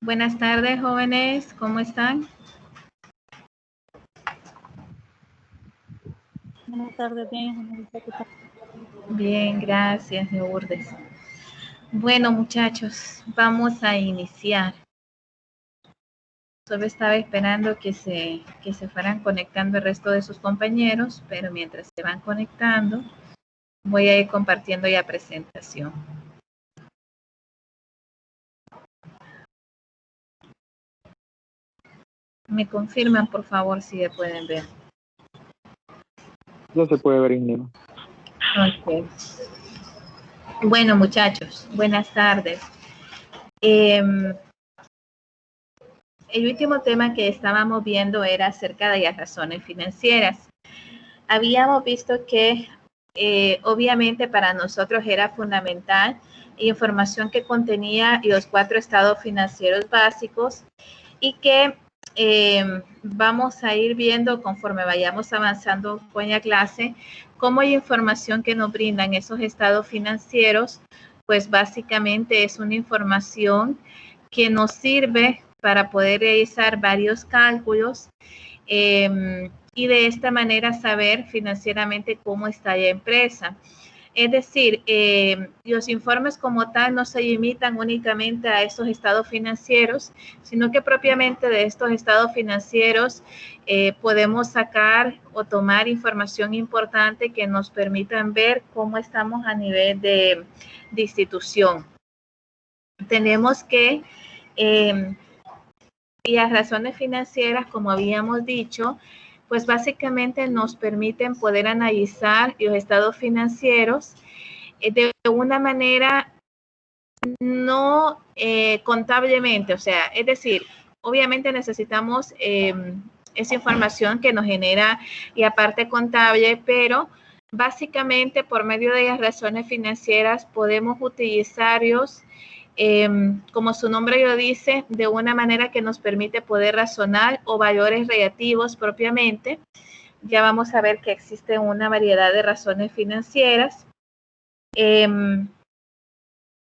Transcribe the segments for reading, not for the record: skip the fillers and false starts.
Buenas tardes, jóvenes. ¿Cómo están? Buenas tardes, bien. Bien, gracias, Lourdes. Bueno, muchachos, vamos a iniciar. Solo estaba esperando que se fueran conectando el resto de sus compañeros, pero mientras se van conectando, voy a ir compartiendo ya presentación. Me confirman, por favor, si se pueden ver. No se puede ver, Ingeniero. Ok. Bueno, muchachos, buenas tardes. El último tema que estábamos viendo era acerca de las razones financieras. Habíamos visto que obviamente para nosotros era fundamental información que contenía los 4 estados financieros básicos y que vamos a ir viendo conforme vayamos avanzando con la clase cómo hay información que nos brindan esos estados financieros, pues básicamente es una información que nos sirve para poder realizar varios cálculos y de esta manera saber financieramente cómo está la empresa. Es decir, los informes como tal no se limitan únicamente a estos estados financieros, sino que propiamente de estos estados financieros podemos sacar o tomar información importante que nos permitan ver cómo estamos a nivel de institución. Tenemos que y las razones financieras, como habíamos dicho, pues básicamente nos permiten poder analizar los estados financieros de una manera no contablemente, o sea, es decir, obviamente necesitamos esa información que nos genera la parte contable, pero básicamente por medio de las razones financieras podemos utilizarlos como su nombre lo dice, de una manera que nos permite poder razonar o valores relativos propiamente. Ya vamos a ver que existe una variedad de razones financieras. El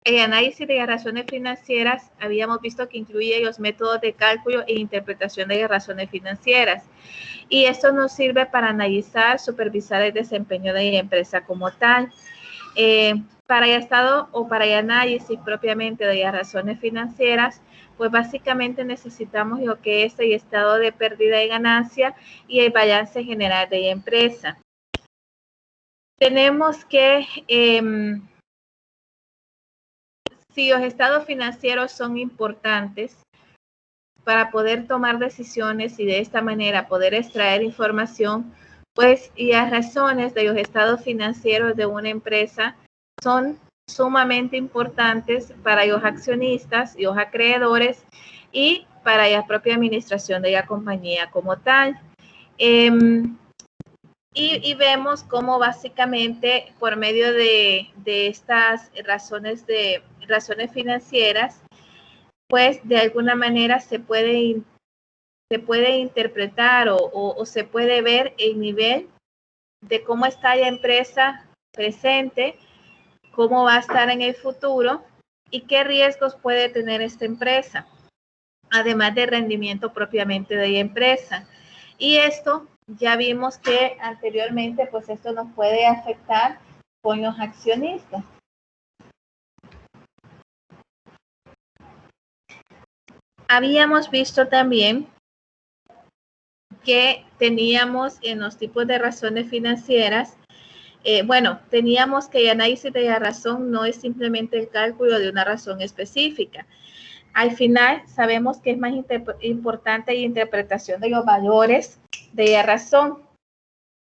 análisis de las razones financieras habíamos visto que incluye los métodos de cálculo e interpretación de las razones financieras. Y esto nos sirve para analizar, supervisar el desempeño de la empresa como tal. Para el estado o para el análisis propiamente de las razones financieras, pues básicamente necesitamos lo que es el estado de pérdida y ganancia y el balance general de la empresa. Tenemos que, si los estados financieros son importantes para poder tomar decisiones y de esta manera poder extraer información, pues y las razones de los estados financieros de una empresa son sumamente importantes para los accionistas y los acreedores y para la propia administración de la compañía como tal. Y vemos cómo básicamente por medio de estas razones financieras, pues de alguna manera se puede interpretar o se puede ver el nivel de cómo está la empresa presente, cómo va a estar en el futuro y qué riesgos puede tener esta empresa, además del rendimiento propiamente de la empresa. Y esto ya vimos que anteriormente, pues esto nos puede afectar con los accionistas. Habíamos visto también que teníamos en los tipos de razones financieras, teníamos que el análisis de la razón no es simplemente el cálculo de una razón específica. Al final, sabemos que es más importante la interpretación de los valores de la razón.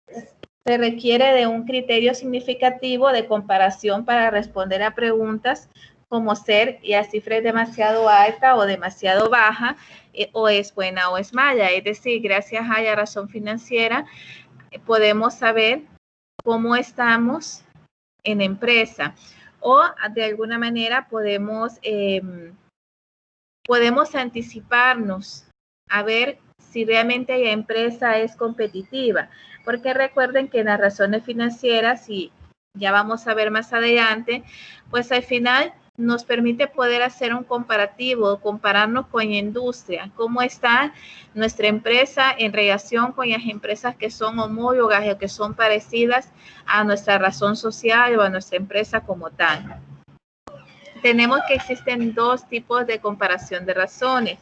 Se requiere de un criterio significativo de comparación para responder a preguntas como ser la cifra es demasiado alta o demasiado baja, o es buena o es mala. Es decir, gracias a la razón financiera podemos saber cómo estamos en empresa o de alguna manera podemos anticiparnos a ver si realmente la empresa es competitiva, porque recuerden que en las razones financieras, y ya vamos a ver más adelante, pues al final nos permite poder hacer un comparativo, compararnos con la industria, cómo está nuestra empresa en relación con las empresas que son homólogas o que son parecidas a nuestra razón social o a nuestra empresa como tal. Tenemos que existen dos tipos de comparación de razones.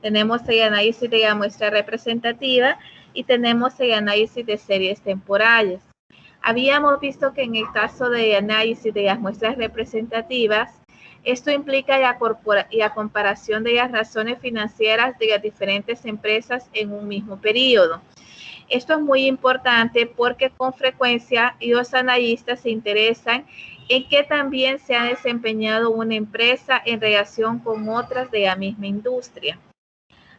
Tenemos el análisis de la muestra representativa y tenemos el análisis de series temporales. Habíamos visto que en el caso de análisis de las muestras representativas, esto implica la comparación de las razones financieras de las diferentes empresas en un mismo periodo. Esto es muy importante porque con frecuencia los analistas se interesan en que también se ha desempeñado una empresa en relación con otras de la misma industria.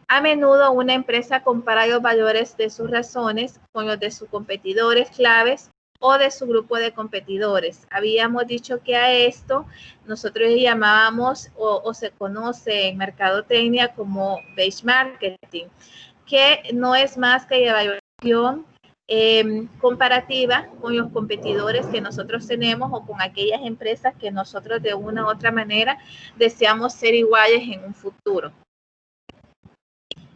A menudo una empresa compara los valores de sus razones con los de sus competidores claves o de su grupo de competidores. Habíamos dicho que a esto nosotros le llamábamos o se conoce en mercadotecnia como benchmarking, que no es más que la evaluación comparativa con los competidores que nosotros tenemos o con aquellas empresas que nosotros de una u otra manera deseamos ser iguales en un futuro.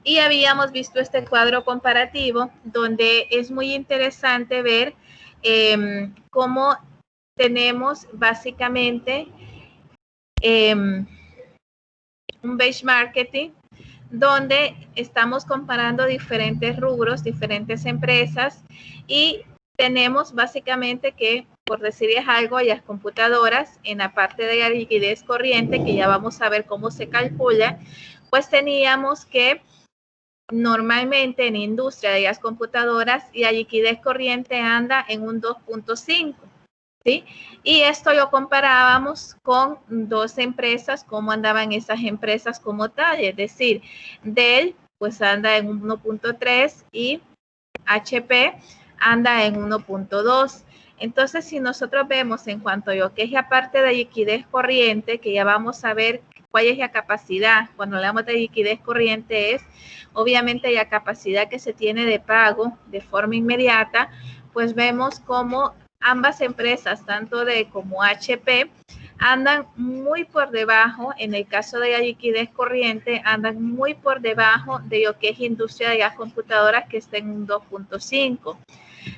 Y habíamos visto este cuadro comparativo donde es muy interesante ver cómo tenemos básicamente un benchmarking donde estamos comparando diferentes rubros, diferentes empresas y tenemos básicamente que, por decirles algo, las computadoras en la parte de la liquidez corriente, que ya vamos a ver cómo se calcula, pues teníamos que normalmente en industria de las computadoras la liquidez corriente anda en un 2.5, ¿sí? Y esto lo comparábamos con dos empresas, cómo andaban esas empresas como tal, es decir, Dell pues anda en 1.3 y HP anda en 1.2. Entonces, si nosotros vemos en cuanto a lo que es la parte de liquidez corriente, que ya vamos a ver cuál es la capacidad, cuando hablamos de liquidez corriente es obviamente la capacidad que se tiene de pago de forma inmediata, pues vemos cómo ambas empresas, tanto D como HP, andan muy por debajo, en el caso de la liquidez corriente, andan muy por debajo de lo que es industria de las computadoras, que está en un 2.5.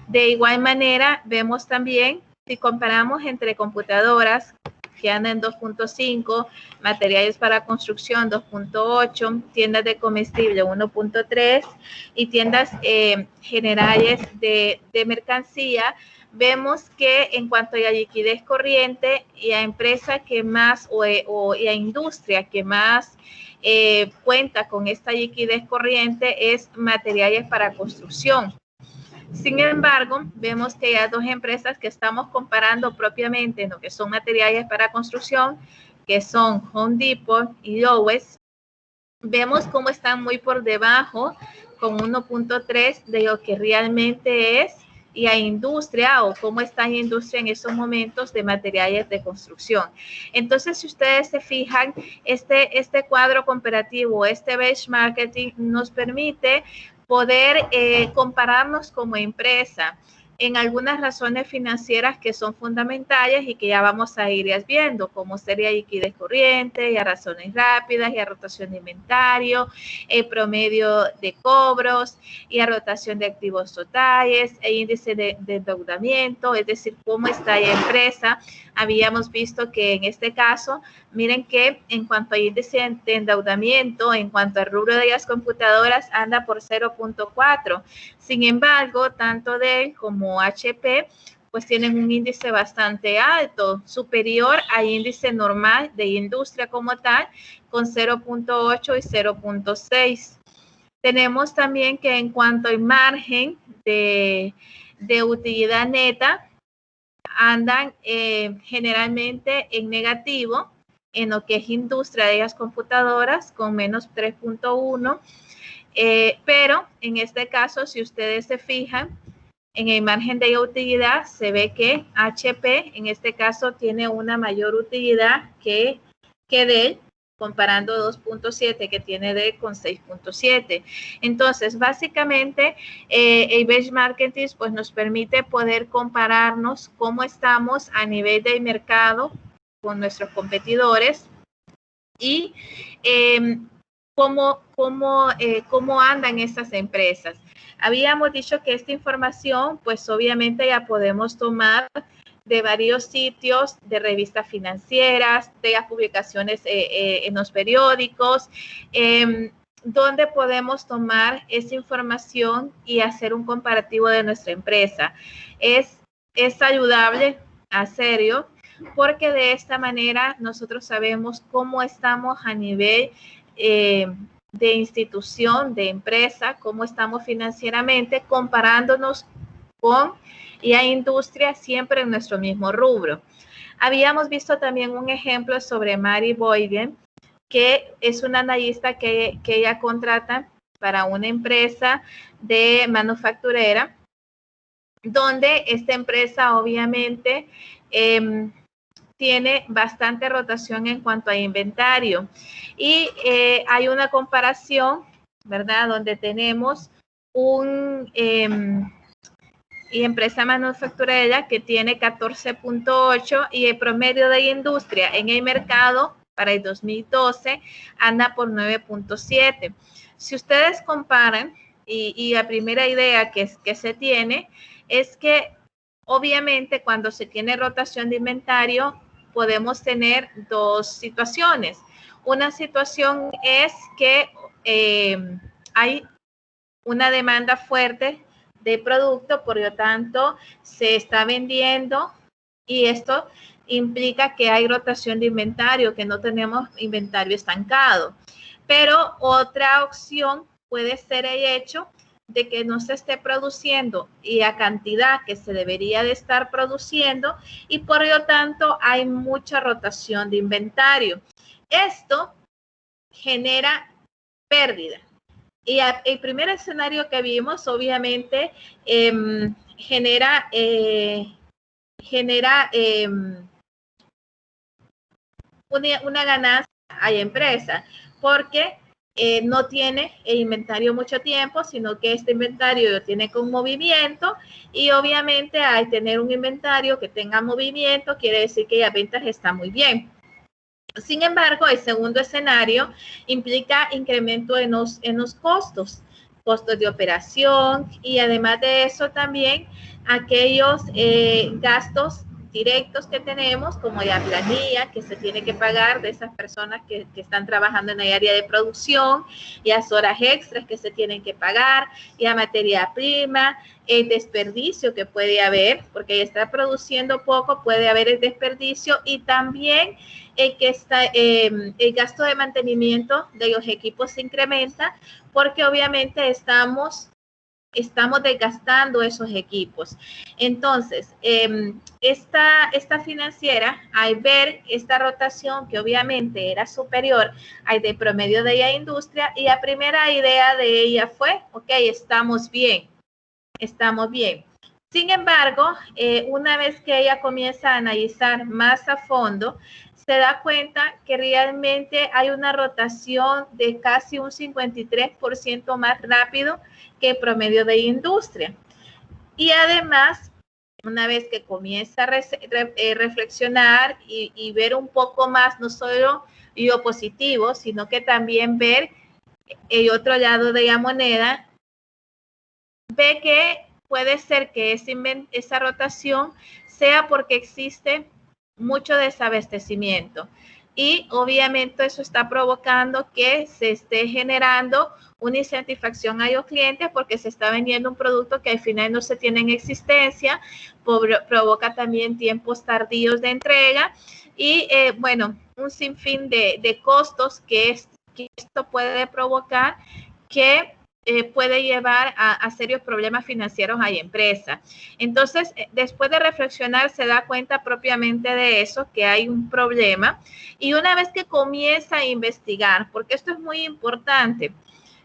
De igual manera, vemos también, si comparamos entre computadoras, que andan en 2.5, materiales para construcción 2.8, tiendas de comestible 1.3 y tiendas generales de mercancía, vemos que en cuanto a la liquidez corriente, la empresa que más o la industria que más cuenta con esta liquidez corriente es materiales para construcción. Sin embargo, vemos que hay dos empresas que estamos comparando propiamente en lo que son materiales para construcción, que son Home Depot y Lowe's. Vemos cómo están muy por debajo, con 1.3 de lo que realmente es la industria o cómo está la industria en esos momentos de materiales de construcción. Entonces, si ustedes se fijan, este cuadro comparativo, este benchmarking nos permite poder compararnos como empresa en algunas razones financieras que son fundamentales y que ya vamos a ir viendo, como sería liquidez corriente, y a razones rápidas, y a rotación de inventario, el promedio de cobros, y a rotación de activos totales, el índice de endeudamiento, es decir, cómo está la empresa. Habíamos visto que en este caso, miren que en cuanto al índice de endeudamiento, en cuanto al rubro de las computadoras, anda por 0.4. Sin embargo, tanto Dell como HP pues tienen un índice bastante alto, superior al índice normal de industria como tal, con 0.8 y 0.6. Tenemos también que en cuanto al margen de utilidad neta, andan generalmente en negativo en lo que es industria de las computadoras, con menos 3.1. Pero en este caso, si ustedes se fijan, en el margen de utilidad se ve que HP en este caso tiene una mayor utilidad que Dell, comparando 2.7 que tiene Dell con 6.7. Entonces, básicamente, el benchmarking pues nos permite poder compararnos cómo estamos a nivel del mercado nuestros competidores y cómo andan estas empresas. Habíamos dicho que esta información, pues obviamente la podemos tomar de varios sitios, de revistas financieras, de las publicaciones en los periódicos, donde podemos tomar esa información y hacer un comparativo de nuestra empresa. Es saludable, a serio, porque de esta manera nosotros sabemos cómo estamos a nivel de institución, de empresa, cómo estamos financieramente, comparándonos con la industria siempre en nuestro mismo rubro. Habíamos visto también un ejemplo sobre Mari Boyden, que es una analista que ella contrata para una empresa de manufacturera, donde esta empresa obviamente tiene bastante rotación en cuanto a inventario. Y hay una comparación, ¿verdad? Donde tenemos y empresa manufacturera que tiene 14.8 y el promedio de industria en el mercado para el 2012 anda por 9.7. Si ustedes comparan, y la primera idea que se tiene es que obviamente cuando se tiene rotación de inventario podemos tener dos situaciones. Una situación es que hay una demanda fuerte de producto, por lo tanto se está vendiendo y esto implica que hay rotación de inventario, que no tenemos inventario estancado. Pero otra opción puede ser el hecho de que no se esté produciendo y a cantidad que se debería de estar produciendo y por lo tanto hay mucha rotación de inventario. Esto genera pérdida. Y el primer escenario que vimos, obviamente, genera una ganancia a la empresa, porque no tiene el inventario mucho tiempo, sino que este inventario lo tiene con movimiento y obviamente al tener un inventario que tenga movimiento, quiere decir que las ventas están muy bien. Sin embargo, el segundo escenario implica incremento en los costos de operación y además de eso también aquellos gastos directos que tenemos, como la planilla que se tiene que pagar de esas personas que están trabajando en el área de producción, y las horas extras que se tienen que pagar, y la materia prima, el desperdicio que puede haber, porque está produciendo poco, puede haber el desperdicio y también el gasto de mantenimiento de los equipos se incrementa porque obviamente estamos desgastando esos equipos. Entonces, esta financiera, al ver esta rotación que obviamente era superior al de promedio de la industria, y la primera idea de ella fue, ok, estamos bien. Sin embargo, una vez que ella comienza a analizar más a fondo, se da cuenta que realmente hay una rotación de casi un 53% más rápido que el promedio de industria. Y además, una vez que comienza a reflexionar y ver un poco más, no solo lo positivo, sino que también ver el otro lado de la moneda, ve que puede ser que esa rotación sea porque existe mucho desabastecimiento y obviamente eso está provocando que se esté generando una insatisfacción a los clientes porque se está vendiendo un producto que al final no se tiene en existencia, provoca también tiempos tardíos de entrega y bueno, un sinfín de costos que esto puede provocar que puede llevar a serios problemas financieros a la empresa. Entonces, después de reflexionar, se da cuenta propiamente de eso, que hay un problema. Y una vez que comienza a investigar, porque esto es muy importante,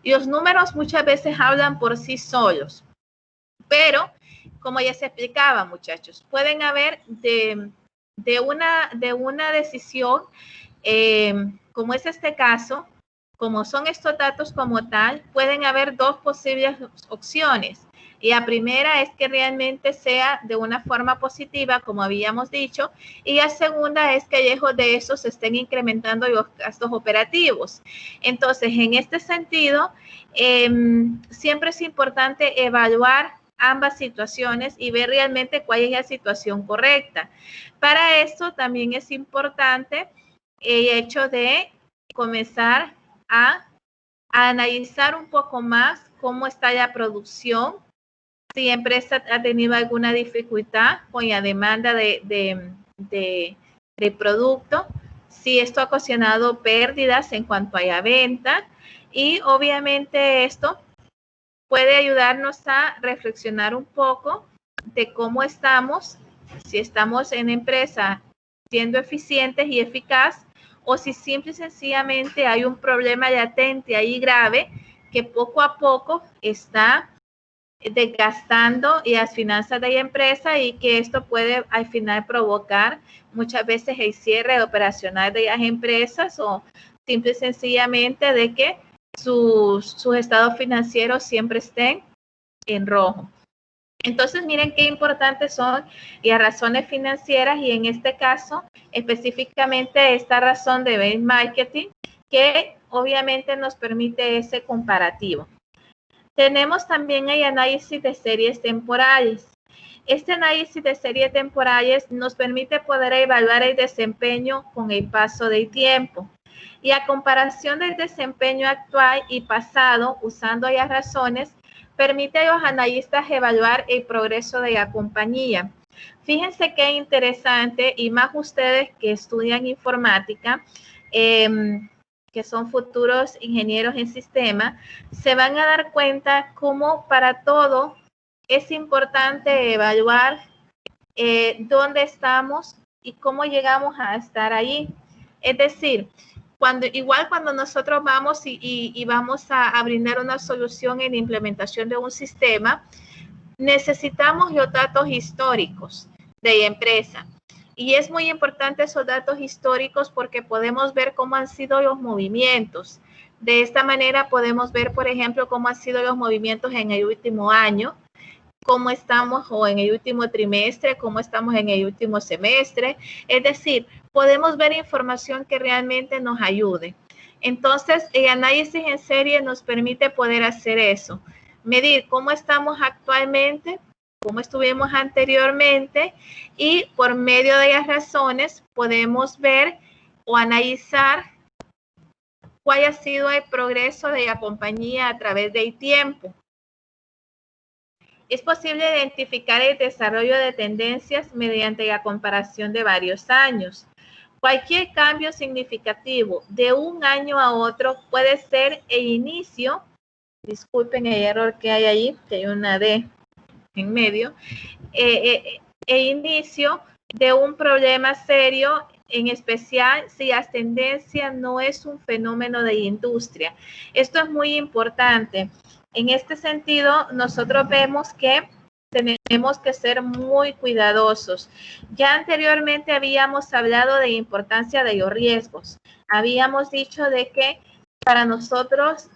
y los números muchas veces hablan por sí solos, pero, como ya se explicaba, muchachos, pueden haber de una decisión, como es este caso, como son estos datos como tal, pueden haber dos posibles opciones. Y la primera es que realmente sea de una forma positiva, como habíamos dicho, y la segunda es que lejos de eso se estén incrementando los gastos operativos. Entonces, en este sentido, siempre es importante evaluar ambas situaciones y ver realmente cuál es la situación correcta. Para esto también es importante el hecho de comenzar a analizar un poco más cómo está la producción, si la empresa ha tenido alguna dificultad con la demanda de producto, si esto ha ocasionado pérdidas en cuanto a la venta, y obviamente esto puede ayudarnos a reflexionar un poco de cómo estamos, si estamos en empresa siendo eficientes y eficaz, o si simple y sencillamente hay un problema latente ahí grave que poco a poco está desgastando las finanzas de la empresa y que esto puede al final provocar muchas veces el cierre operacional de las empresas o simple y sencillamente de que sus estados financieros siempre estén en rojo. Entonces, miren qué importantes son las razones financieras y en este caso, específicamente esta razón de benchmarking que obviamente nos permite ese comparativo. Tenemos también el análisis de series temporales. Este análisis de series temporales nos permite poder evaluar el desempeño con el paso del tiempo. Y a comparación del desempeño actual y pasado, usando las razones, permite a los analistas evaluar el progreso de la compañía. Fíjense qué interesante, y más ustedes que estudian informática, que son futuros ingenieros en sistema, se van a dar cuenta cómo para todo es importante evaluar dónde estamos y cómo llegamos a estar ahí. Es decir, igual cuando nosotros vamos y vamos a brindar una solución en la implementación de un sistema, necesitamos los datos históricos de la empresa. Y es muy importante esos datos históricos porque podemos ver cómo han sido los movimientos. De esta manera podemos ver, por ejemplo, cómo han sido los movimientos en el último año, cómo estamos o en el último trimestre, cómo estamos en el último semestre. Es decir, podemos ver información que realmente nos ayude. Entonces, el análisis en serie nos permite poder hacer eso. Medir cómo estamos actualmente, cómo estuvimos anteriormente y por medio de las razones podemos ver o analizar cuál ha sido el progreso de la compañía a través del tiempo. Es posible identificar el desarrollo de tendencias mediante la comparación de varios años. Cualquier cambio significativo de un año a otro puede ser el inicio, disculpen el error que hay ahí, que hay una D en medio, el inicio de un problema serio, en especial si la tendencia no es un fenómeno de industria. Esto es muy importante. En este sentido, nosotros vemos que tenemos que ser muy cuidadosos. Ya anteriormente habíamos hablado de la importancia de los riesgos. Habíamos dicho de que para nosotros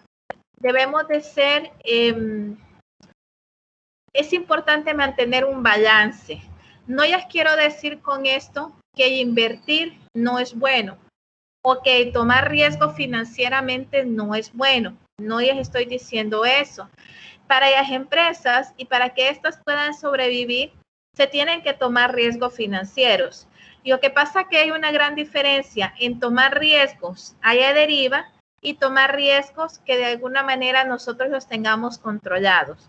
debemos de ser, es importante mantener un balance. No les quiero decir con esto que invertir no es bueno o que tomar riesgo financieramente no es bueno. No les estoy diciendo eso. Para las empresas y para que éstas puedan sobrevivir, se tienen que tomar riesgos financieros. Y lo que pasa es que hay una gran diferencia en tomar riesgos allá deriva y tomar riesgos que de alguna manera nosotros los tengamos controlados.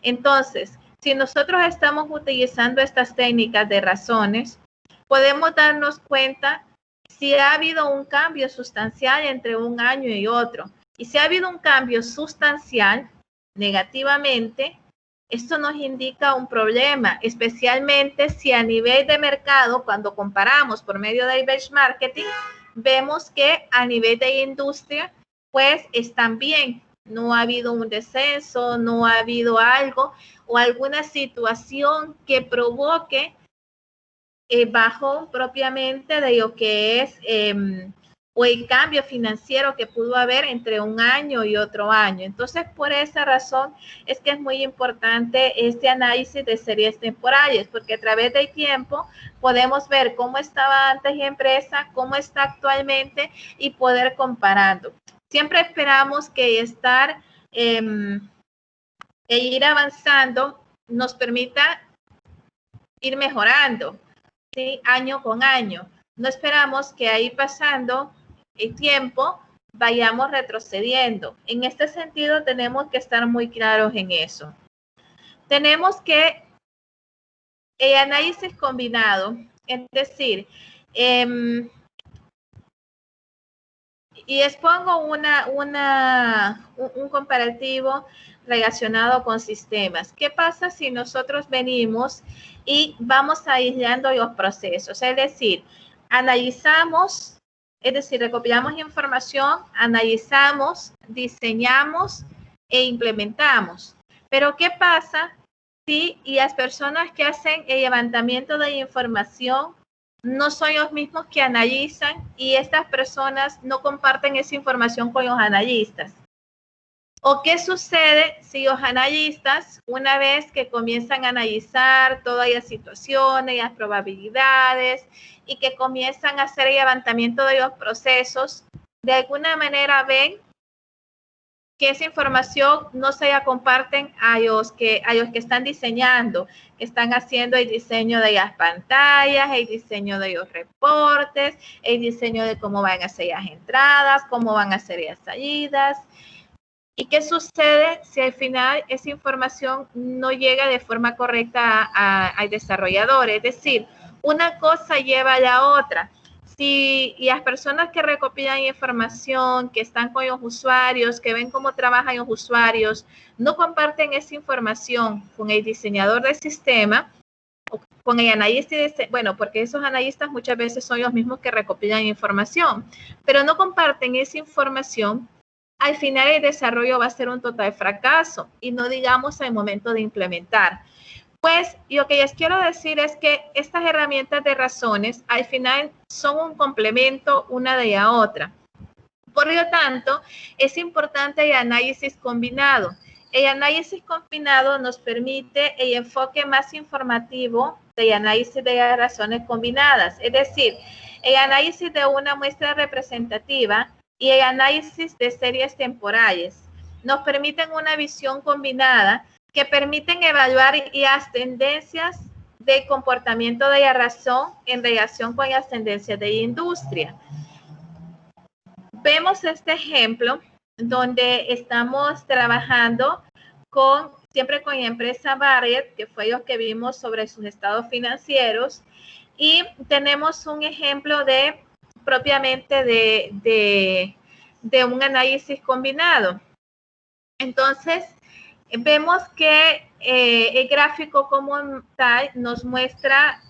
Entonces, si nosotros estamos utilizando estas técnicas de razones, podemos darnos cuenta si ha habido un cambio sustancial entre un año y otro. Y si ha habido un cambio sustancial negativamente, esto nos indica un problema, especialmente si a nivel de mercado, cuando comparamos por medio del benchmarking, vemos que a nivel de industria, pues están bien. No ha habido un descenso, no ha habido algo o alguna situación que provoque bajón propiamente de lo que es o el cambio financiero que pudo haber entre un año y otro año. Entonces, por esa razón es que es muy importante este análisis de series temporales, porque a través del tiempo podemos ver cómo estaba antes la empresa, cómo está actualmente y poder comparando. Siempre esperamos que estar e ir avanzando nos permita ir mejorando, ¿sí? Año con año. No esperamos que ahí pasando el tiempo vayamos retrocediendo. En este sentido tenemos que estar muy claros en eso. Tenemos que el análisis combinado, es decir, y expongo un comparativo relacionado con sistemas. ¿Qué pasa si nosotros venimos y vamos aislando los procesos? Es decir, analizamos, es decir, recopilamos información, analizamos, diseñamos e implementamos. Pero ¿qué pasa si las personas que hacen el levantamiento de información no son los mismos que analizan y estas personas no comparten esa información con los analistas? ¿O qué sucede si los analistas, una vez que comienzan a analizar todas las situaciones, las probabilidades y que comienzan a hacer el levantamiento de los procesos, de alguna manera ven que esa información no se la comparten a los que están diseñando, que están haciendo el diseño de las pantallas, el diseño de los reportes, el diseño de cómo van a ser las entradas, cómo van a ser las salidas? ¿Y qué sucede si al final esa información no llega de forma correcta al desarrollador? Es decir, una cosa lleva a la otra. Si las personas que recopilan información, que están con los usuarios, que ven cómo trabajan los usuarios, no comparten esa información con el diseñador del sistema, o con el analista, bueno, porque esos analistas muchas veces son los mismos que recopilan información, pero no comparten esa información, al final el desarrollo va a ser un total fracaso y no digamos al momento de implementar. Pues lo que les quiero decir es que estas herramientas de razones al final son un complemento una de la otra. Por lo tanto, es importante el análisis combinado. El análisis combinado nos permite el enfoque más informativo del análisis de las razones combinadas, es decir, el análisis de una muestra representativa y el análisis de series temporales. Nos permiten una visión combinada que permiten evaluar las tendencias de comportamiento de la razón en relación con las tendencias de la industria. Vemos este ejemplo donde estamos trabajando siempre con la empresa Barrett, que fue lo que vimos sobre sus estados financieros, y tenemos un ejemplo propiamente de un análisis combinado. Entonces, vemos que el gráfico como tal nos muestra,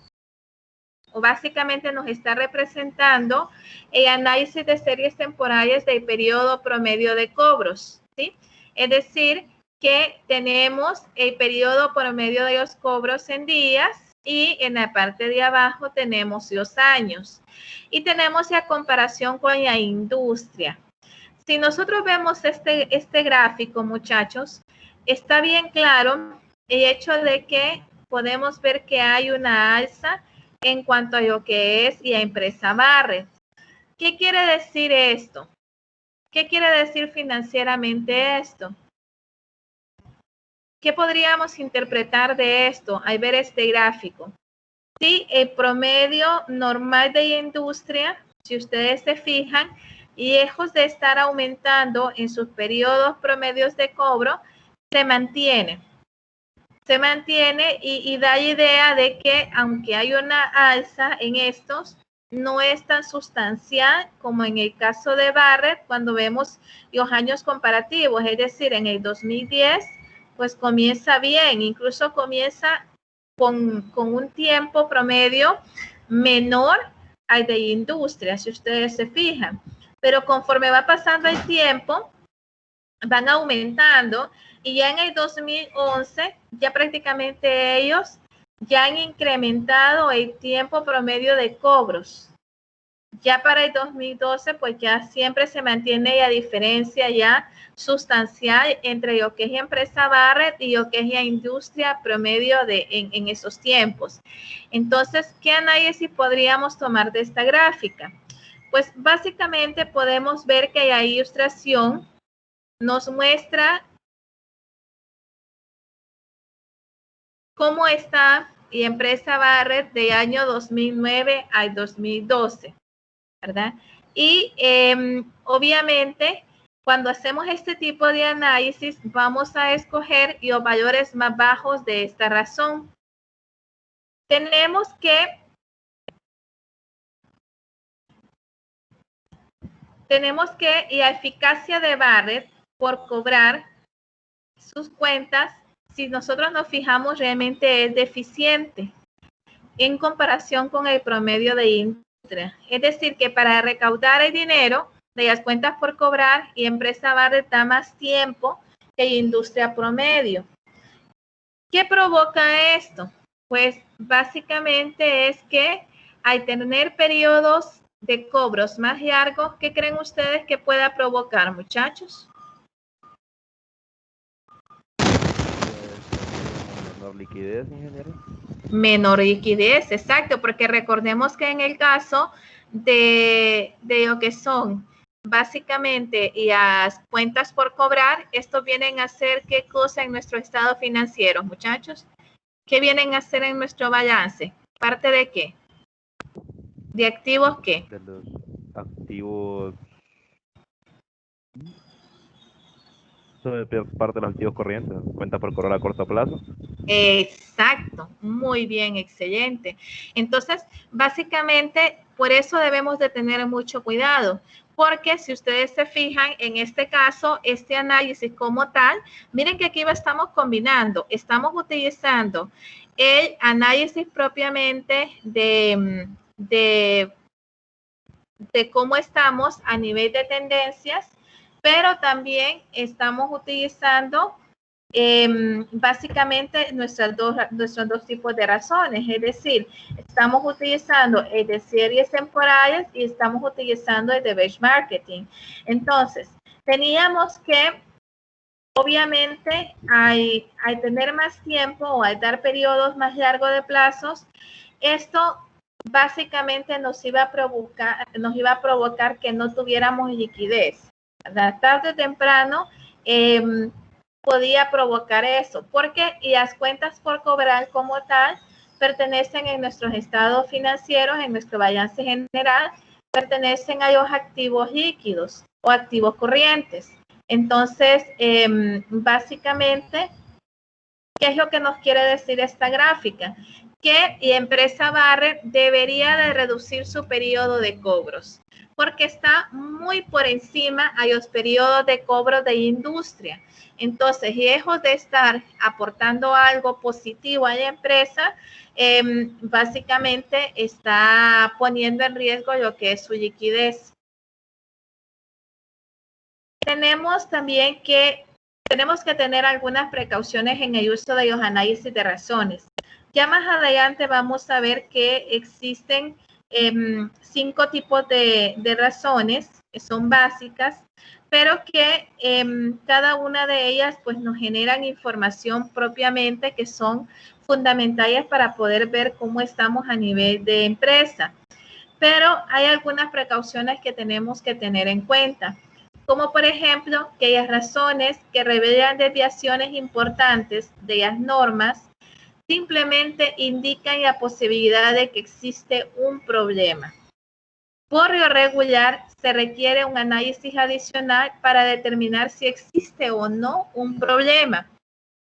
o básicamente nos está representando el análisis de series temporales del periodo promedio de cobros, ¿sí? Es decir, que tenemos el periodo promedio de los cobros en días y en la parte de abajo tenemos los años. Y tenemos la comparación con la industria. Si nosotros vemos este gráfico, muchachos, está bien claro el hecho de que podemos ver que hay una alza en cuanto a lo que es la empresa Barrett. ¿Qué quiere decir esto? ¿Qué quiere decir financieramente esto? ¿Qué podríamos interpretar de esto al ver este gráfico? Sí, el promedio normal de la industria, si ustedes se fijan, lejos de estar aumentando en sus periodos promedios de cobro, se mantiene. Se mantiene y da idea de que aunque hay una alza en estos, no es tan sustancial como en el caso de Barrett cuando vemos los años comparativos, es decir, en el 2010, pues comienza bien, incluso comienza con un tiempo promedio menor al de industria, si ustedes se fijan. Pero conforme va pasando el tiempo, van aumentando y ya en el 2011 ya prácticamente ellos ya han incrementado el tiempo promedio de cobros. Ya para el 2012, pues ya siempre se mantiene la diferencia ya sustancial entre lo que es empresa Barrett y lo que es la industria promedio en esos tiempos. Entonces, ¿qué análisis podríamos tomar de esta gráfica? Pues básicamente podemos ver que la ilustración nos muestra cómo está la empresa Barrett de año 2009 al 2012, ¿verdad? Y obviamente, cuando hacemos este tipo de análisis, vamos a escoger los valores más bajos de esta razón. Tenemos que la eficacia de Barrett por cobrar sus cuentas, si nosotros nos fijamos, realmente es deficiente en comparación con el promedio de industria. Es decir, que para recaudar el dinero de las cuentas por cobrar, y empresa Barrett da más tiempo que industria promedio. ¿Qué provoca esto? Pues básicamente es que al tener periodos de cobros más largos, ¿qué creen ustedes que pueda provocar, muchachos? Menor liquidez, ingeniero. Menor liquidez, exacto, porque recordemos que en el caso de lo que son básicamente las cuentas por cobrar, esto vienen a ser qué cosa en nuestro estado financiero, muchachos. ¿Qué vienen a hacer en nuestro balance? ¿Parte de qué? ¿De activos qué? De los activos. Eso es parte de los activos corrientes, cuenta por cobrar a corto plazo. Exacto, muy bien, excelente. Entonces, básicamente, por eso debemos de tener mucho cuidado, porque si ustedes se fijan, en este caso, este análisis como tal, miren que aquí estamos combinando, estamos utilizando el análisis propiamente de cómo estamos a nivel de tendencias, pero también estamos utilizando básicamente nuestros dos tipos de razones, es decir, estamos utilizando el de series temporales y estamos utilizando el de benchmarking. Entonces, teníamos que, obviamente, al tener más tiempo o al dar periodos más largos de plazos, esto básicamente nos iba a provocar que no tuviéramos liquidez. Tarde o temprano, podía provocar eso, porque las cuentas por cobrar como tal pertenecen en nuestros estados financieros, en nuestro balance general, pertenecen a los activos líquidos o activos corrientes. Entonces, básicamente, ¿qué es lo que nos quiere decir esta gráfica? Que la empresa Barrett debería de reducir su periodo de cobros, porque está muy por encima a los periodos de cobro de industria. Entonces, lejos de estar aportando algo positivo a la empresa, básicamente está poniendo en riesgo lo que es su liquidez. Tenemos que tener algunas precauciones en el uso de los análisis de razones. Ya más adelante vamos a ver que existen 5 tipos de razones que son básicas, pero que cada una de ellas pues nos generan información propiamente que son fundamentales para poder ver cómo estamos a nivel de empresa. Pero hay algunas precauciones que tenemos que tener en cuenta, como por ejemplo que las razones que revelan desviaciones importantes de las normas simplemente indican la posibilidad de que existe un problema. Por lo regular, se requiere un análisis adicional para determinar si existe o no un problema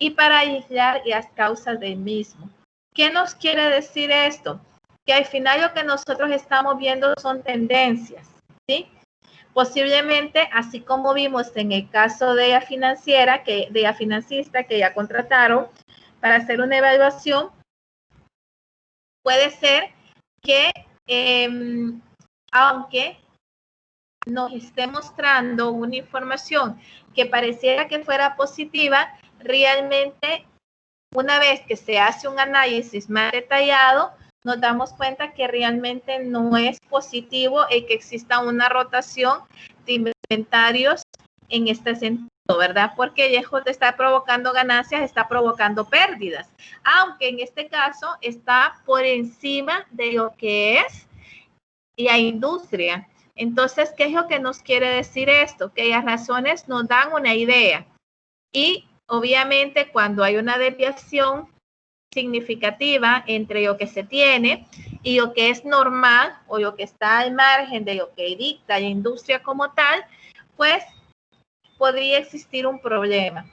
y para aislar las causas del mismo. ¿Qué nos quiere decir esto? Que al final lo que nosotros estamos viendo son tendencias, ¿sí? Posiblemente, así como vimos en el caso de la financista que ya contrataron para hacer una evaluación, puede ser que aunque nos esté mostrando una información que pareciera que fuera positiva, realmente una vez que se hace un análisis más detallado, nos damos cuenta que realmente no es positivo el que exista una rotación de inventarios en este sentido, ¿verdad? Porque lejos de estar provocando ganancias, está provocando pérdidas, aunque en este caso está por encima de lo que es la industria. Entonces, ¿qué es lo que nos quiere decir esto? Que las razones nos dan una idea y obviamente cuando hay una desviación significativa entre lo que se tiene y lo que es normal o lo que está al margen de lo que dicta la industria como tal, pues podría existir un problema.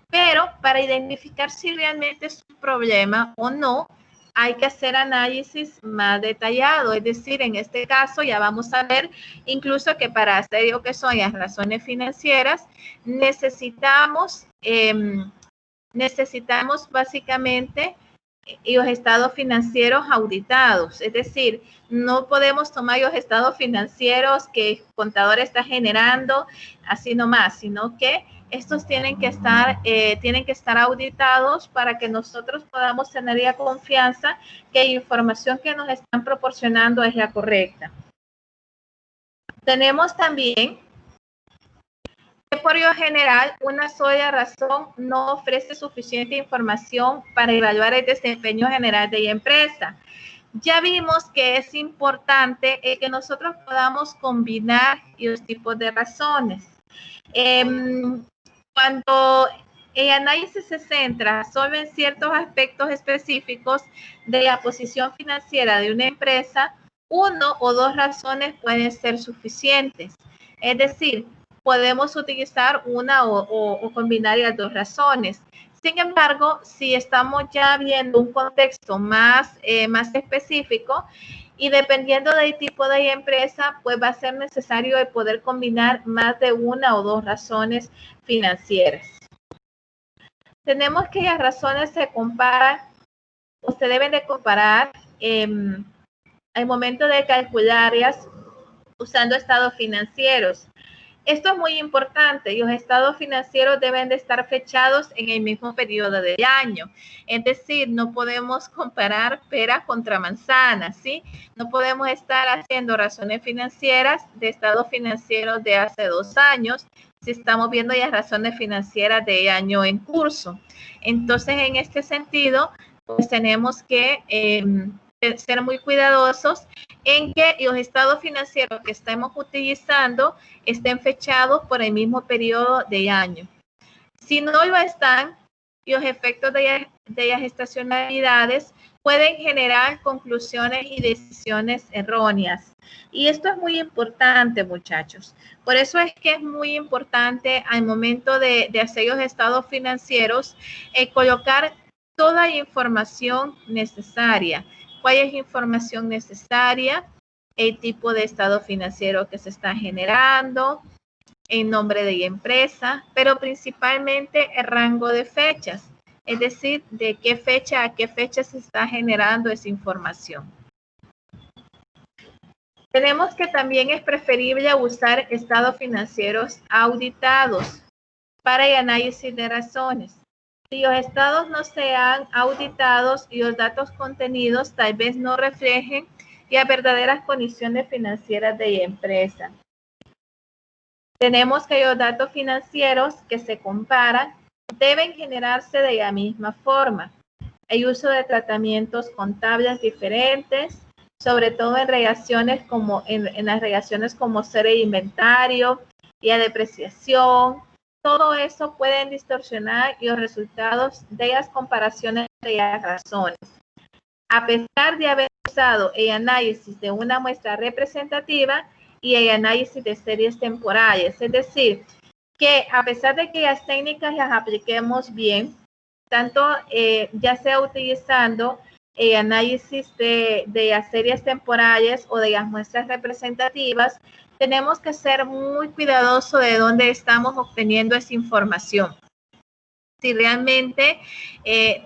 Pero para identificar si realmente es un problema o no, hay que hacer análisis más detallado. Es decir, en este caso ya vamos a ver incluso que para hacer lo que son las razones financieras, necesitamos básicamente los estados financieros auditados. Es decir, no podemos tomar los estados financieros que el contador está generando así nomás, sino que estos tienen que estar auditados para que nosotros podamos tener la confianza que la información que nos están proporcionando es la correcta. Tenemos también que por lo general una sola razón no ofrece suficiente información para evaluar el desempeño general de la empresa. Ya vimos que es importante que nosotros podamos combinar los tipos de razones. Cuando el análisis se centra solo en ciertos aspectos específicos de la posición financiera de una empresa, uno o dos razones pueden ser suficientes. Es decir, podemos utilizar una o combinar las dos razones. Sin embargo, si estamos ya viendo un contexto más específico y dependiendo del tipo de empresa, pues va a ser necesario el poder combinar más de una o dos razones financieras. Tenemos que las razones se comparan o se deben de comparar al momento de calcularlas usando estados financieros. Esto es muy importante. Los estados financieros deben de estar fechados en el mismo periodo del año. Es decir, no podemos comparar peras contra manzanas, ¿sí? No podemos estar haciendo razones financieras de estados financieros de hace 2 años si estamos viendo las razones financieras del año en curso. Entonces, en este sentido, pues tenemos que ser muy cuidadosos en que los estados financieros que estemos utilizando estén fechados por el mismo periodo de año. Si no lo están, los efectos de las estacionalidades pueden generar conclusiones y decisiones erróneas. Y esto es muy importante, muchachos. Por eso es que es muy importante al momento de hacer los estados financieros, colocar toda la información necesaria. ¿Cuál es la información necesaria? El tipo de estado financiero que se está generando, el nombre de la empresa, pero principalmente el rango de fechas, es decir, de qué fecha a qué fecha se está generando esa información. Tenemos que también es preferible usar estados financieros auditados para el análisis de razones. Si los estados no sean auditados y los datos contenidos tal vez no reflejen las verdaderas condiciones financieras de la empresa. Tenemos que los datos financieros que se comparan deben generarse de la misma forma. El uso de tratamientos contables diferentes, sobre todo en relaciones como en las relaciones como ser el inventario y la depreciación. Todo eso pueden distorsionar los resultados de las comparaciones de las razones. A pesar de haber usado el análisis de una muestra representativa y el análisis de series temporales, es decir, que a pesar de que las técnicas las apliquemos bien, tanto ya sea utilizando el análisis de las series temporales o de las muestras representativas, tenemos que ser muy cuidadosos de dónde estamos obteniendo esa información. Si realmente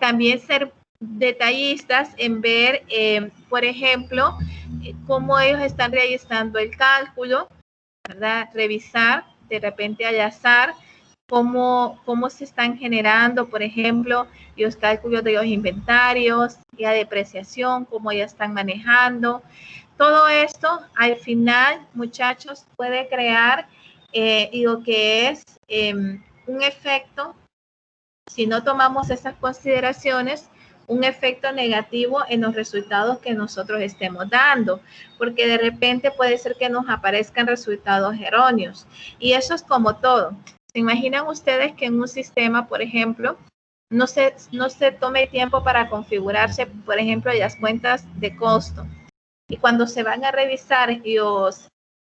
también ser detallistas en ver, por ejemplo, cómo ellos están realizando el cálculo, ¿verdad? Revisar de repente al azar cómo se están generando, por ejemplo, los cálculos de los inventarios, la depreciación, cómo ya están manejando. Todo esto, al final, muchachos, puede crear lo que es un efecto, si no tomamos esas consideraciones, un efecto negativo en los resultados que nosotros estemos dando, porque de repente puede ser que nos aparezcan resultados erróneos. Y eso es como todo. ¿Se imaginan ustedes que en un sistema, por ejemplo, no se tome tiempo para configurarse, por ejemplo, las cuentas de costo? Y cuando se van a revisar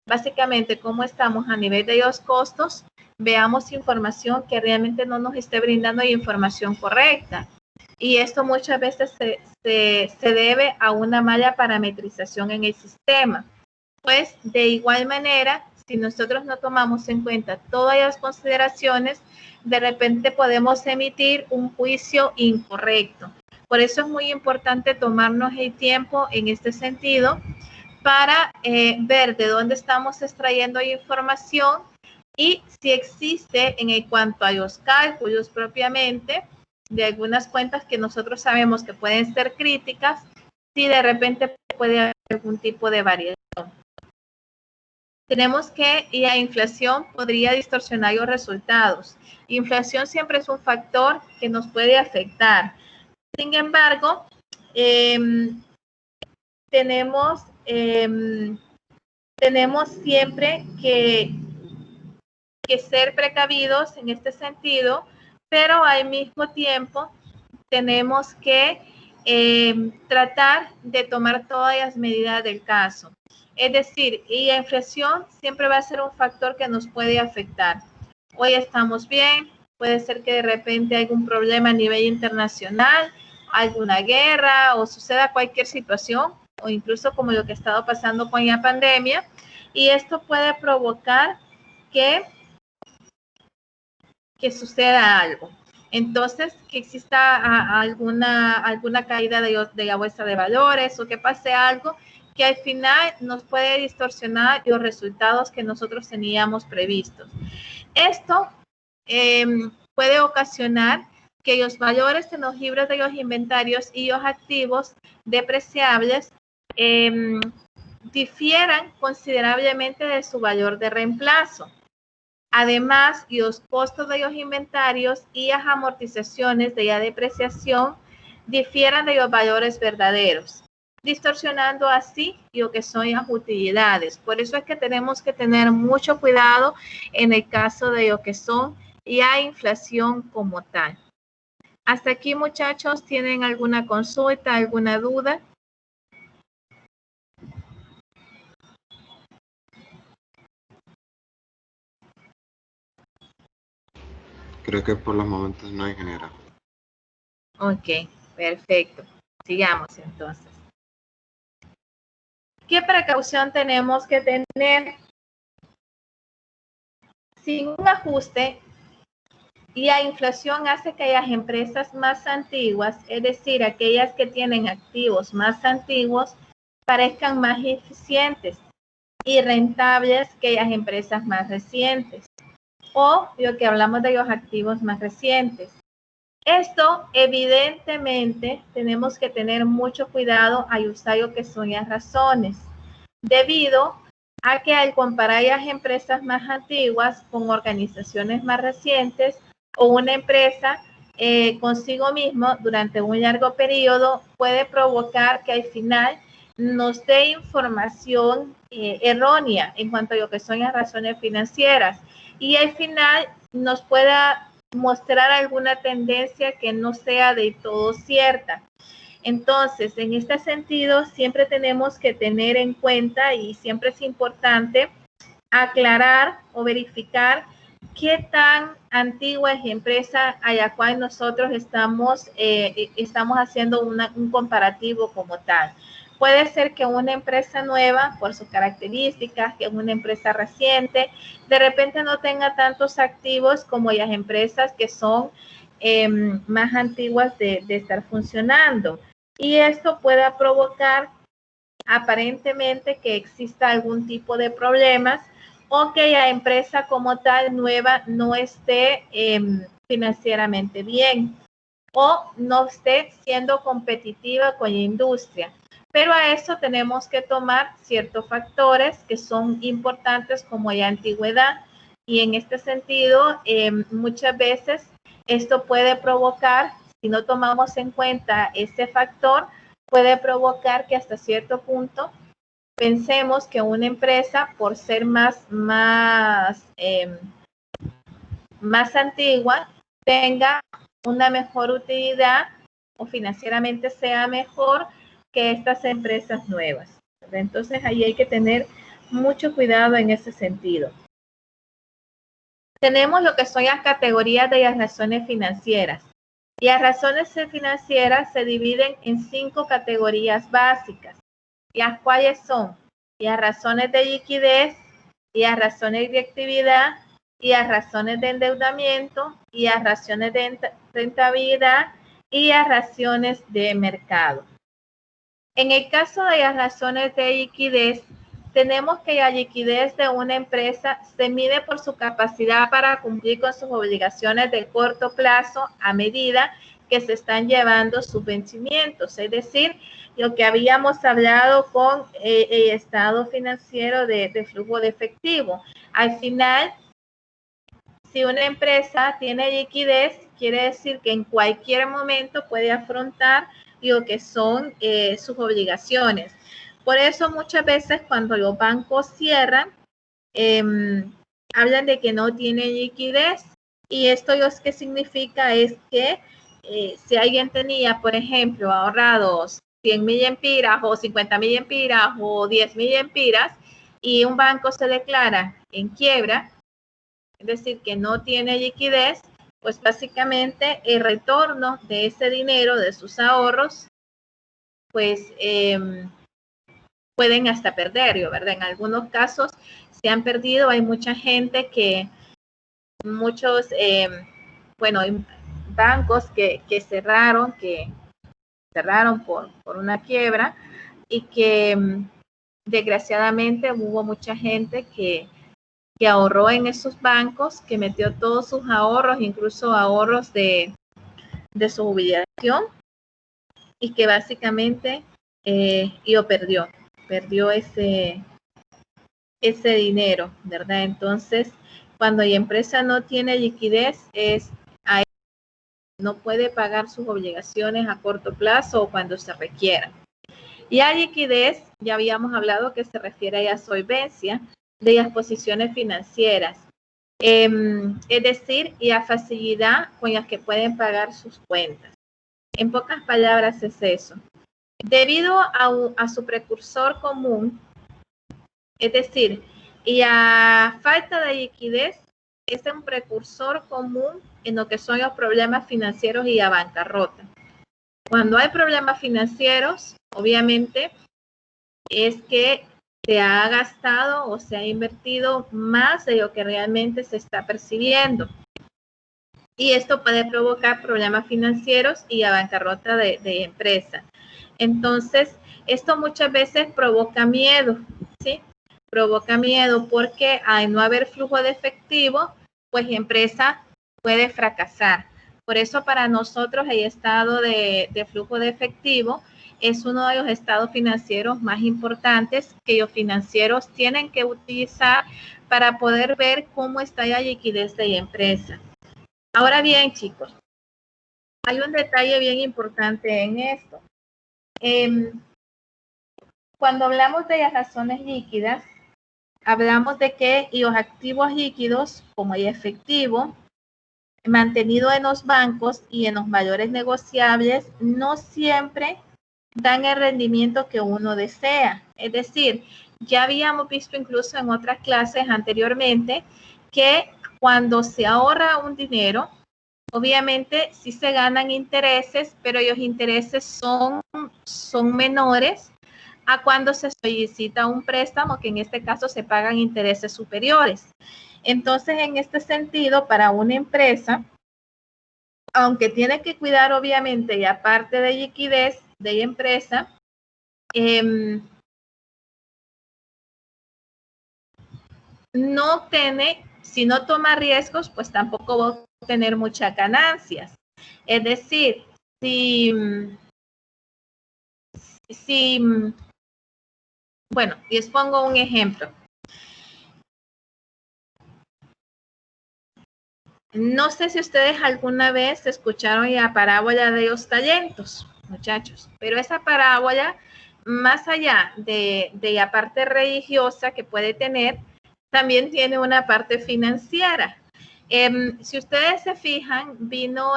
básicamente cómo estamos a nivel de los costos, veamos información que realmente no nos esté brindando información correcta. Y esto muchas veces se debe a una mala parametrización en el sistema. Pues de igual manera, si nosotros no tomamos en cuenta todas las consideraciones, de repente podemos emitir un juicio incorrecto. Por eso es muy importante tomarnos el tiempo en este sentido para ver de dónde estamos extrayendo información y si existe en cuanto a los cálculos propiamente de algunas cuentas que nosotros sabemos que pueden ser críticas, si de repente puede haber algún tipo de variación. Tenemos que la inflación podría distorsionar los resultados. Inflación siempre es un factor que nos puede afectar. Sin embargo, tenemos siempre que ser precavidos en este sentido, pero al mismo tiempo tenemos que tratar de tomar todas las medidas del caso. Es decir, y la inflación siempre va a ser un factor que nos puede afectar. Hoy estamos bien, puede ser que de repente hay algún problema a nivel internacional, alguna guerra o suceda cualquier situación, o incluso como lo que ha estado pasando con la pandemia, y esto puede provocar que suceda algo. Entonces, que exista alguna caída de la bolsa de valores o que pase algo que al final nos puede distorsionar los resultados que nosotros teníamos previstos. Esto puede ocasionar que los valores en los libros de los inventarios y los activos depreciables difieran considerablemente de su valor de reemplazo. Además, los costos de los inventarios y las amortizaciones de la depreciación difieran de los valores verdaderos, distorsionando así lo que son las utilidades. Por eso es que tenemos que tener mucho cuidado en el caso de lo que son la inflación como tal. Hasta aquí, muchachos, ¿tienen alguna consulta, alguna duda? Creo que por los momentos no, ingeniera. Ok, perfecto. Sigamos entonces. ¿Qué precaución tenemos que tener? Sin un ajuste, la inflación hace que las empresas más antiguas, es decir, aquellas que tienen activos más antiguos, parezcan más eficientes y rentables que las empresas más recientes, o lo que hablamos de los activos más recientes. Esto, evidentemente, tenemos que tener mucho cuidado al usar lo que son las razones, debido a que al comparar las empresas más antiguas con organizaciones más recientes o una empresa consigo mismo durante un largo periodo, puede provocar que al final nos dé información errónea en cuanto a lo que son las razones financieras y al final nos pueda mostrar alguna tendencia que no sea de todo cierta. Entonces, en este sentido, siempre tenemos que tener en cuenta y siempre es importante aclarar o verificar qué tan antigua es la empresa a la cual nosotros estamos haciendo un comparativo como tal. Puede ser que una empresa nueva, por sus características, que es una empresa reciente, de repente no tenga tantos activos como las empresas que son más antiguas de estar funcionando. Y esto pueda provocar aparentemente que exista algún tipo de problemas o que la empresa como tal nueva no esté financieramente bien o no esté siendo competitiva con la industria. Pero a eso tenemos que tomar ciertos factores que son importantes como la antigüedad, y en este sentido muchas veces esto puede provocar, si no tomamos en cuenta ese factor, puede provocar que hasta cierto punto pensemos que una empresa, por ser más antigua, tenga una mejor utilidad o financieramente sea mejor que estas empresas nuevas. Entonces ahí hay que tener mucho cuidado en ese sentido. Tenemos lo que son las categorías de las razones financieras. Y las razones financieras se dividen en 5 categorías básicas, las cuales son las razones de liquidez, las razones de actividad, y las razones de endeudamiento, y las razones de rentabilidad, y las razones de mercado. En el caso de las razones de liquidez, tenemos que la liquidez de una empresa se mide por su capacidad para cumplir con sus obligaciones de corto plazo a medida que se están llevando sus vencimientos, es decir, lo que habíamos hablado con el estado financiero de flujo de efectivo. Al final, si una empresa tiene liquidez, quiere decir que en cualquier momento puede afrontar lo que son sus obligaciones. Por eso muchas veces cuando los bancos cierran, hablan de que no tienen liquidez, y esto lo que significa es que si alguien tenía, por ejemplo, ahorrados 100.000 empiras o 50.000 empiras o 10.000 empiras y un banco se declara en quiebra, es decir, que no tiene liquidez, pues básicamente el retorno de ese dinero, de sus ahorros, pues pueden hasta perderlo, ¿verdad? En algunos casos se han perdido, hay mucha gente que, muchos, bancos que cerraron por una quiebra, y que desgraciadamente hubo mucha gente que ahorró en esos bancos, que metió todos sus ahorros, incluso ahorros de su jubilación, y que básicamente lo perdió ese dinero, ¿verdad? Entonces, cuando la empresa no tiene liquidez, no puede pagar sus obligaciones a corto plazo o cuando se requiera. Y a liquidez, ya habíamos hablado que se refiere a la solvencia de las posiciones financieras, es decir, y a facilidad con las que pueden pagar sus cuentas. En pocas palabras es eso. Debido a su precursor común, es decir, y a falta de liquidez, es un precursor común en lo que son los problemas financieros y la bancarrota. Cuando hay problemas financieros, obviamente es que se ha gastado o se ha invertido más de lo que realmente se está percibiendo. Y esto puede provocar problemas financieros y la bancarrota de empresa. Entonces, esto muchas veces provoca miedo, ¿sí? Provoca miedo porque al no haber flujo de efectivo, pues la empresa puede fracasar. Por eso para nosotros el estado de flujo de efectivo es uno de los estados financieros más importantes que los financieros tienen que utilizar para poder ver cómo está la liquidez de la empresa. Ahora bien, chicos, hay un detalle bien importante en esto. Cuando hablamos de las razones líquidas, hablamos de que los activos líquidos, como el efectivo, mantenido en los bancos y en los valores negociables, no siempre dan el rendimiento que uno desea. Es decir, ya habíamos visto incluso en otras clases anteriormente que cuando se ahorra un dinero, obviamente sí se ganan intereses, pero los intereses son menores a cuando se solicita un préstamo, que en este caso se pagan intereses superiores. Entonces, en este sentido, para una empresa, aunque tiene que cuidar obviamente la parte de liquidez de la empresa, no obtiene, si no toma riesgos, pues tampoco va a obtener muchas ganancias. Es decir, bueno, les pongo un ejemplo. No sé si ustedes alguna vez escucharon la parábola de los talentos, muchachos, pero esa parábola, más allá de la parte religiosa que puede tener, también tiene una parte financiera. Si ustedes se fijan, vino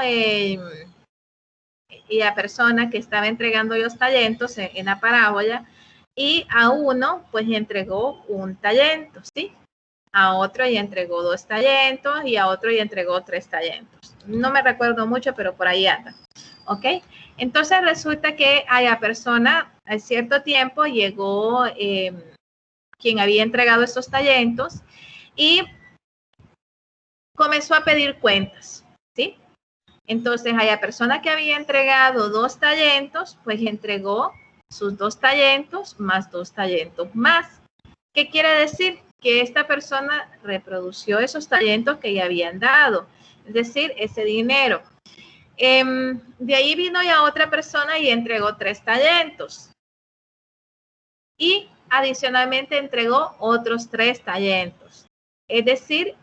la persona que estaba entregando los talentos en la parábola y a uno pues le entregó un talento, ¿sí? A otro y entregó 2 talentos y a otro y entregó 3 talentos. No me recuerdo mucho, pero por ahí anda. ¿Ok? Entonces resulta que a la persona al cierto tiempo llegó quien había entregado esos talentos y comenzó a pedir cuentas, ¿sí? Entonces a la persona que había entregado 2 talentos, pues entregó sus 2 talentos más 2 talentos más. ¿Qué quiere decir? Que esta persona reprodució esos talentos que ya habían dado, es decir, ese dinero. De ahí vino ya otra persona y entregó 3 talentos. Y adicionalmente entregó otros 3 talentos. Es decir,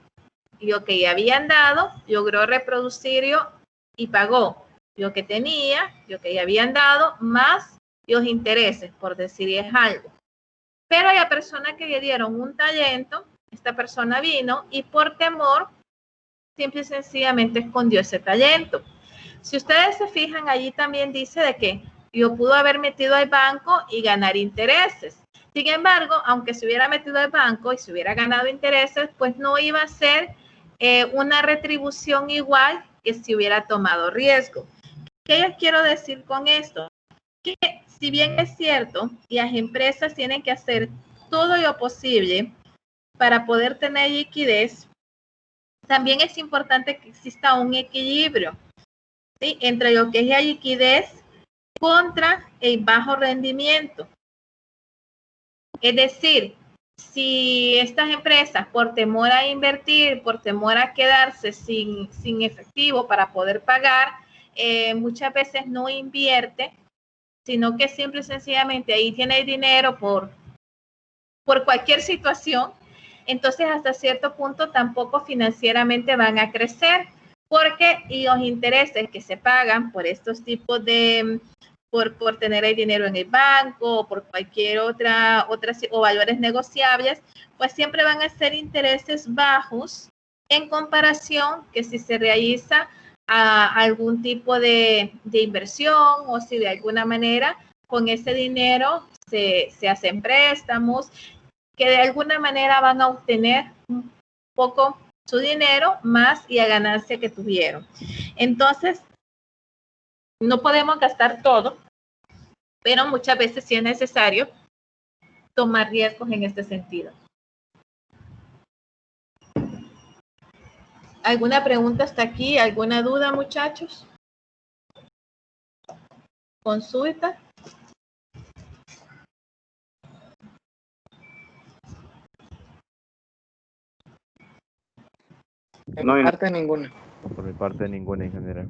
lo que ya habían dado, logró reproducirlo y pagó lo que tenía, lo que ya habían dado, más los intereses, por decirles algo. Pero a la persona que le dieron un talento, esta persona vino y por temor, simple y sencillamente escondió ese talento. Si ustedes se fijan, allí también dice de que yo pudo haber metido al banco y ganar intereses. Sin embargo, aunque se hubiera metido al banco y se hubiera ganado intereses, pues no iba a ser una retribución igual que si hubiera tomado riesgo. ¿Qué les quiero decir con esto? Que si bien es cierto, las empresas tienen que hacer todo lo posible para poder tener liquidez, también es importante que exista un equilibrio, ¿sí?, entre lo que es la liquidez contra el bajo rendimiento. Es decir, si estas empresas, por temor a invertir, por temor a quedarse sin efectivo para poder pagar, muchas veces no invierte, sino que simple y sencillamente ahí tiene el dinero por cualquier situación, entonces hasta cierto punto tampoco financieramente van a crecer, porque los intereses que se pagan por estos tipos de, por tener el dinero en el banco o por cualquier otra o valores negociables, pues siempre van a ser intereses bajos en comparación que si se realiza algún tipo de inversión o si de alguna manera con ese dinero se hacen préstamos que de alguna manera van a obtener un poco su dinero más y la ganancia que tuvieron. Entonces, no podemos gastar todo, pero muchas veces sí es necesario tomar riesgos en este sentido. ¿Alguna pregunta hasta aquí? ¿Alguna duda, muchachos? ¿Consulta? No, por mi parte ninguna. Por mi parte ninguna, ingeniera.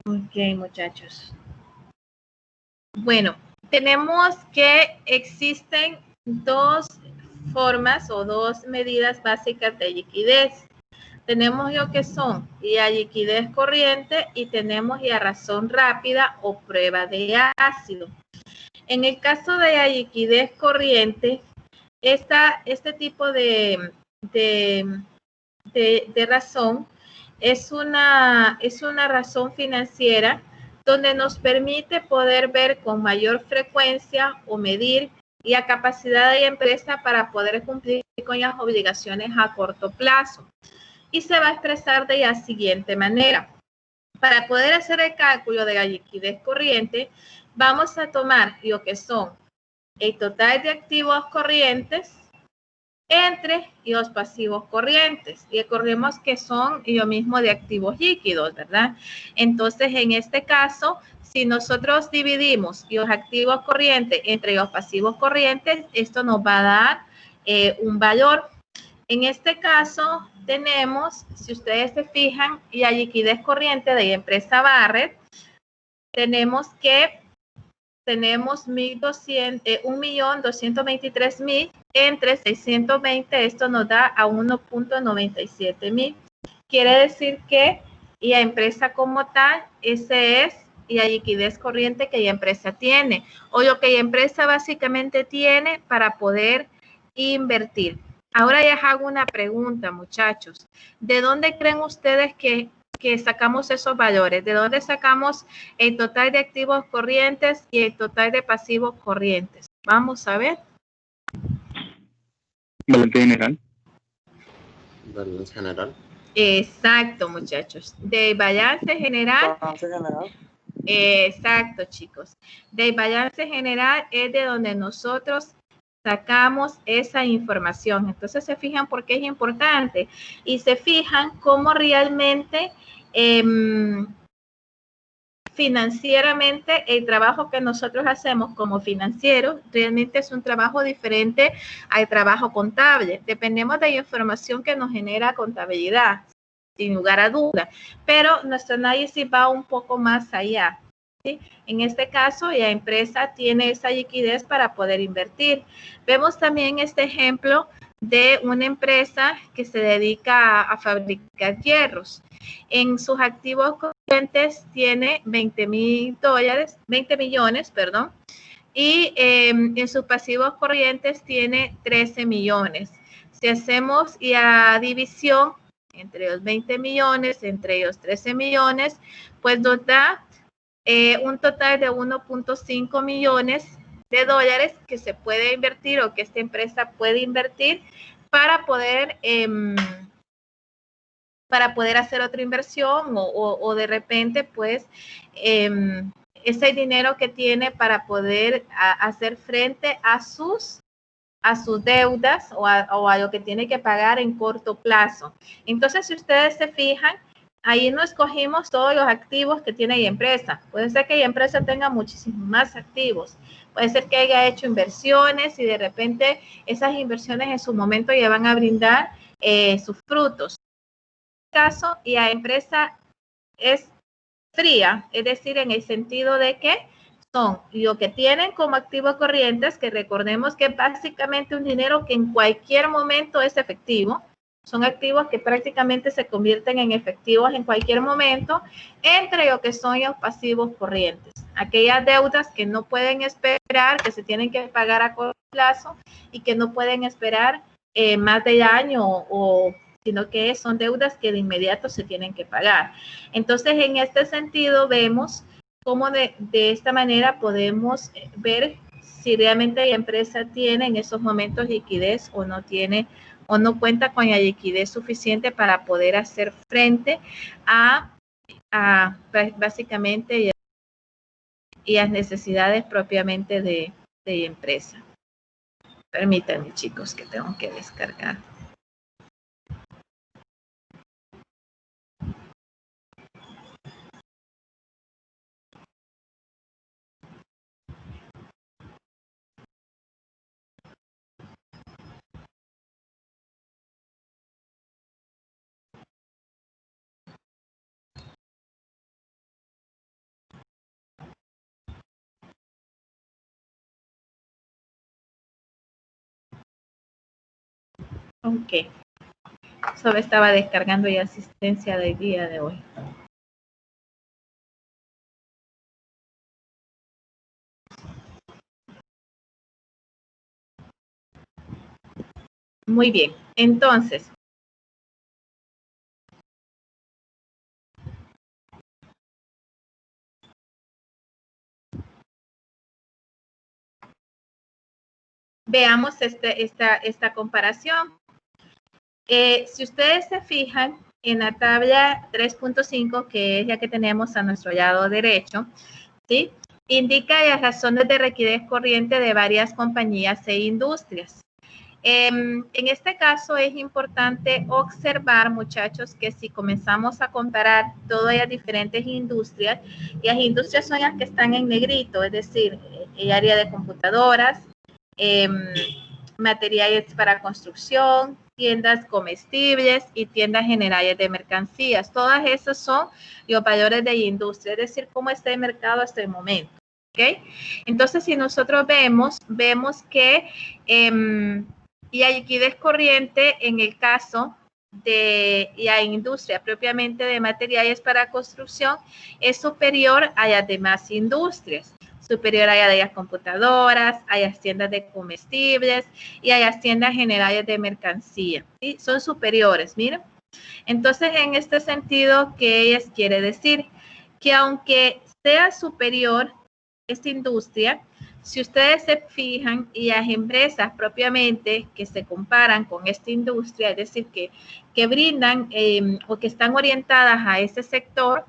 Ok, muchachos. Bueno, tenemos que existen 2 formas o 2 medidas básicas de liquidez. Tenemos lo que son la liquidez corriente y tenemos la razón rápida o prueba de ácido. En el caso de la liquidez corriente, este tipo de razón es una razón financiera donde nos permite poder ver con mayor frecuencia o medir la capacidad de la empresa para poder cumplir con las obligaciones a corto plazo. Y se va a expresar de la siguiente manera. Para poder hacer el cálculo de la liquidez corriente, vamos a tomar lo que son el total de activos corrientes entre los pasivos corrientes. Y recordemos que son lo mismo de activos líquidos, ¿verdad? Entonces, en este caso, si nosotros dividimos los activos corrientes entre los pasivos corrientes, esto nos va a dar un valor. En este caso tenemos, si ustedes se fijan, la liquidez corriente de la empresa Barrett, tenemos 1.223.000 entre 620, esto nos da a 1.97 mil. Quiere decir que la empresa como tal, ese es la liquidez corriente que la empresa tiene, o lo que la empresa básicamente tiene para poder invertir. Ahora les hago una pregunta, muchachos. ¿De dónde creen ustedes que sacamos esos valores? ¿De dónde sacamos el total de activos corrientes y el total de pasivos corrientes? Vamos a ver. Balance general. Balance general. Exacto, muchachos. Del balance general. Balance general. Exacto, chicos. Del balance general es de donde nosotros sacamos esa información. Entonces se fijan por qué es importante y se fijan cómo realmente financieramente el trabajo que nosotros hacemos como financieros realmente es un trabajo diferente al trabajo contable. Dependemos de la información que nos genera contabilidad, sin lugar a duda, pero nuestro análisis va un poco más allá. ¿Sí? En este caso, la empresa tiene esa liquidez para poder invertir. Vemos también este ejemplo de una empresa que se dedica a fabricar hierros. En sus activos corrientes tiene 20 millones, y en sus pasivos corrientes tiene 13 millones. Si hacemos la división entre los 20 millones, entre los 13 millones, pues nos da un total de 1.5 millones de dólares que se puede invertir o que esta empresa puede invertir para poder hacer otra inversión o de repente pues ese dinero que tiene para poder hacer frente a sus deudas o a lo que tiene que pagar en corto plazo. Entonces, si ustedes se fijan, ahí no escogimos todos los activos que tiene la empresa. Puede ser que la empresa tenga muchísimos más activos. Puede ser que haya hecho inversiones y de repente esas inversiones en su momento ya van a brindar sus frutos. En este caso, la empresa es fría, es decir, en el sentido de que son lo que tienen como activos corrientes, que recordemos que es básicamente un dinero que en cualquier momento es efectivo. Son activos que prácticamente se convierten en efectivos en cualquier momento, entre lo que son los pasivos corrientes. Aquellas deudas que no pueden esperar, que se tienen que pagar a corto plazo y que no pueden esperar más de año sino que son deudas que de inmediato se tienen que pagar. Entonces, en este sentido, vemos cómo de esta manera podemos ver si realmente la empresa tiene en esos momentos liquidez o no tiene o no cuenta con la liquidez suficiente para poder hacer frente a básicamente y las necesidades propiamente de la empresa. Permítanme, chicos, que tengo que descargar. Ok. Solo estaba descargando la asistencia del día de hoy. Muy bien. Entonces, veamos esta comparación. Si ustedes se fijan en la tabla 3.5, que es la que tenemos a nuestro lado derecho, ¿sí? Indica las razones de liquidez corriente de varias compañías e industrias. En este caso es importante observar, muchachos, que si comenzamos a comparar todas las diferentes industrias, y las industrias son las que están en negrito, es decir, el área de computadoras, materiales para construcción, tiendas comestibles y tiendas generales de mercancías. Todas esas son los valores de industria, es decir, cómo está el mercado hasta el momento. ¿Okay? Entonces, si nosotros vemos que la liquidez corriente en el caso de la industria propiamente de materiales para construcción es superior a las demás industrias, superior a la de las computadoras, a las tiendas de comestibles y a las tiendas generales de mercancía. ¿Sí? Son superiores, miren. Entonces, en este sentido, ¿qué ellas quiere decir? Que aunque sea superior esta industria, si ustedes se fijan y las empresas propiamente que se comparan con esta industria, es decir, que brindan o que están orientadas a ese sector,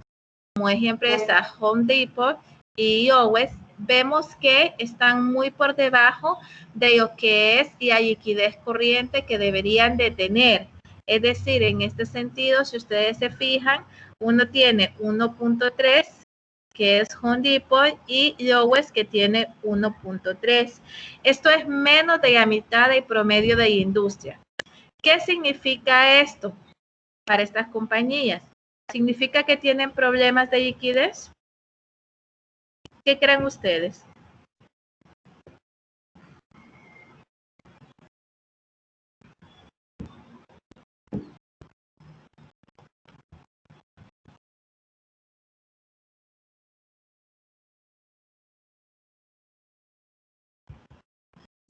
como ejemplo está Home Depot y Lowe's, vemos que están muy por debajo de lo que es la liquidez corriente que deberían de tener. Es decir, en este sentido, si ustedes se fijan, uno tiene 1.3, que es Home Depot, y Lowe's, que tiene 1.3. Esto es menos de la mitad del promedio de la industria. ¿Qué significa esto para estas compañías? ¿Significa que tienen problemas de liquidez? ¿Qué creen ustedes?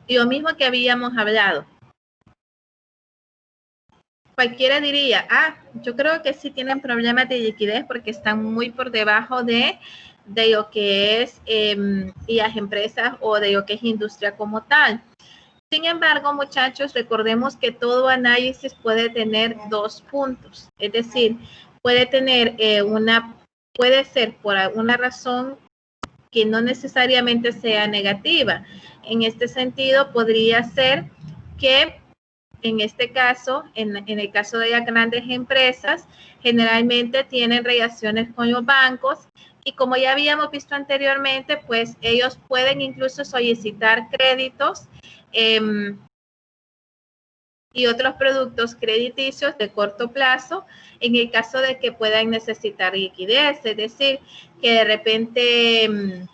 Y lo mismo que habíamos hablado. Cualquiera diría, yo creo que sí tienen problemas de liquidez porque están muy por debajo de lo que es las empresas o de lo que es industria como tal. Sin embargo, muchachos, recordemos que todo análisis puede tener dos puntos. Es decir, puede tener puede ser por alguna razón que no necesariamente sea negativa. En este sentido, podría ser que en este caso, en el caso de las grandes empresas, generalmente tienen relaciones con los bancos y como ya habíamos visto anteriormente, pues ellos pueden incluso solicitar créditos y otros productos crediticios de corto plazo en el caso de que puedan necesitar liquidez, es decir, que de repente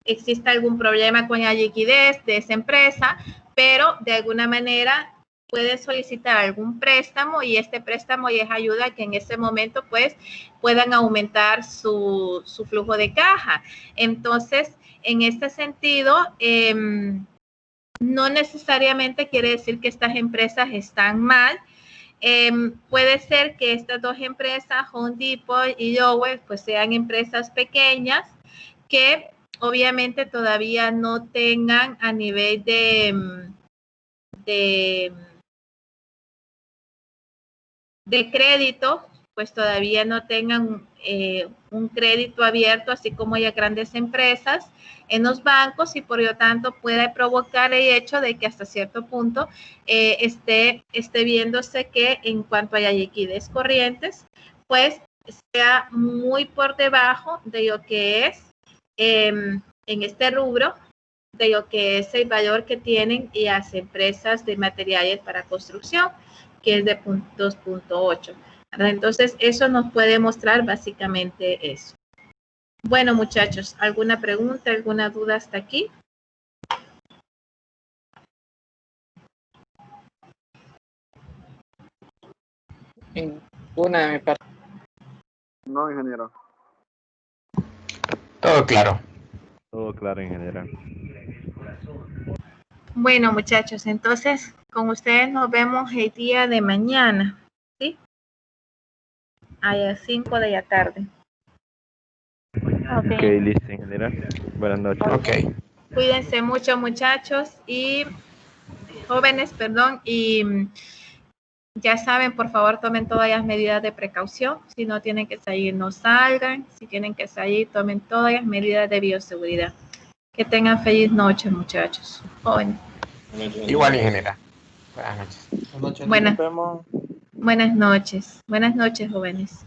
exista algún problema con la liquidez de esa empresa, pero de alguna manera puede solicitar algún préstamo y este préstamo les ayuda a que en ese momento pues puedan aumentar su flujo de caja. Entonces, en este sentido, no necesariamente quiere decir que estas empresas están mal. Puede ser que estas dos empresas, Home Depot y Lowe's, pues sean empresas pequeñas que obviamente todavía no tengan a nivel de crédito, pues todavía no tengan un crédito abierto, así como ya grandes empresas en los bancos y por lo tanto puede provocar el hecho de que hasta cierto punto esté viéndose que en cuanto a la liquidez corrientes, pues sea muy por debajo de lo que es en este rubro, de lo que es el valor que tienen las empresas de materiales para construcción, que es de 2.8. Entonces, eso nos puede mostrar básicamente eso. Bueno, muchachos, ¿alguna pregunta, alguna duda hasta aquí? Ninguna de mi parte. No, ingeniero. Todo claro. Todo claro en general. Bueno, muchachos, entonces con ustedes nos vemos el día de mañana, ¿sí? A las 5 de la tarde. Ok, listo, en general. Buenas noches. Ok. Cuídense mucho, muchachos y jóvenes, perdón, y ya saben, por favor, tomen todas las medidas de precaución. Si no tienen que salir, no salgan. Si tienen que salir, tomen todas las medidas de bioseguridad. Que tengan feliz noche, muchachos. Jóvenes. Igual, ingeniera. Buenas noches. Buenas noches. Buenas noches, jóvenes.